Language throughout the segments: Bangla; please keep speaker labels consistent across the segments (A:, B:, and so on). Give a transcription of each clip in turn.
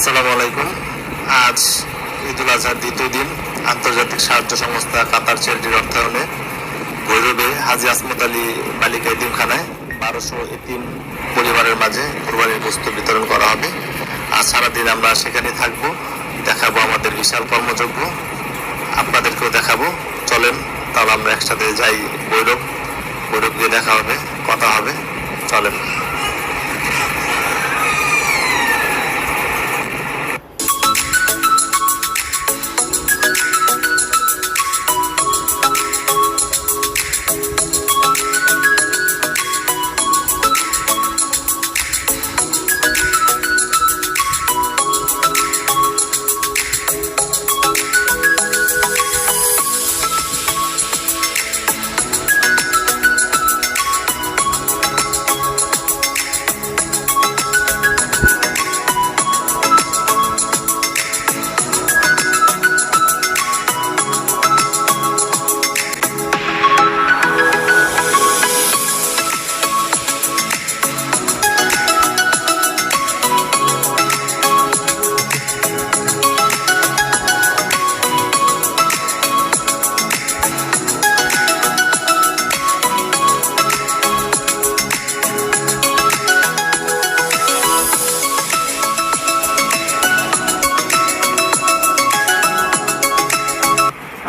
A: আসসালামু আলাইকুম। আজ ঈদুল আজহার দ্বিতীয় দিন। আন্তর্জাতিক সাহায্য সংস্থা কাতার চ্যারিটির অর্থায়নে ভৈরবে হাজী আসমত আলী বালিকা এতিমখানায় 1200 এতিম পরিবারের মাঝে কোরবানির গোশত বিতরণ করা হবে। আর সারাদিন আমরা সেখানে থাকবো, দেখাবো আমাদের বিশাল কর্মযজ্ঞ, আপনাদেরকেও দেখাবো। চলেন তাহলে আমরা একসাথে যাই ভৈরব গিয়ে দেখা হবে, কথা হবে। চলেন।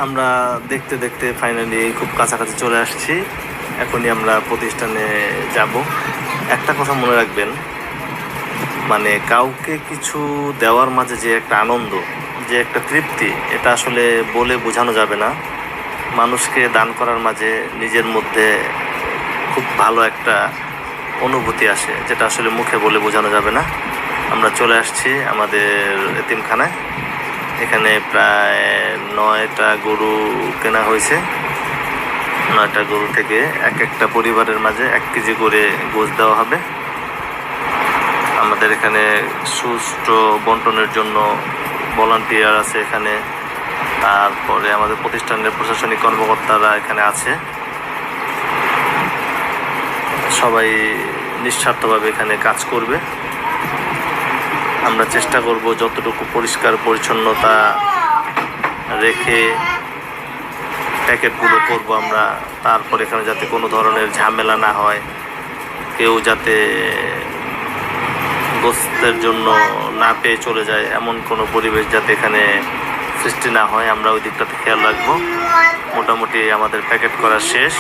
A: আমরা দেখতে দেখতে ফাইনালি খুব কাছাকাছি চলে আসছি। এখনই আমরা প্রতিষ্ঠানে যাব। একটা কথা মনে রাখবেন, মানে কাউকে কিছু দেওয়ার মাঝে যে একটা আনন্দ, যে একটা তৃপ্তি, এটা আসলে বলে বোঝানো যাবে না। মানুষকে দান করার মাঝে নিজের মধ্যে খুব ভালো একটা অনুভূতি আসে, যেটা আসলে মুখে বলে বোঝানো যাবে না। আমরা চলে আসছি আমাদের এতিমখানায়। এখানে প্রায় 9টা গরু কেনা হয়েছে। 9টা গরু থেকে এক একটা পরিবারের মাঝে 1 কেজি করে গোশ দেওয়া হবে। আমাদের এখানে সুষ্ঠু বন্টনের জন্য ভলান্টিয়ার আছে এখানে, তারপরে আমাদের প্রতিষ্ঠানের প্রশাসনিক কর্মকর্তারা এখানে আছে। সবাই নিঃস্বার্থভাবে এখানে কাজ করবে। আমরা চেষ্টা করব যতটুকু পরিষ্কার পরিচ্ছন্নতা রেখে প্যাকেটগুলো করব আমরা। তারপর এখানে যাতে কোনো ধরনের ঝামেলা না হয়, কেউ যাতে গোশতের জন্য না পেয়ে চলে যায়, এমন কোনো পরিবেশ যাতে এখানে সৃষ্টি না হয়, আমরা ওই দিকটাতে খেয়াল রাখবো। মোটামুটি আমাদের প্যাকেট করা শেষ।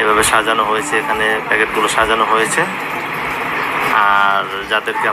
A: এভাবে সাজানো হয়েছে, এখানে প্যাকেটগুলো সাজানো হয়েছে। আর যাদেরকে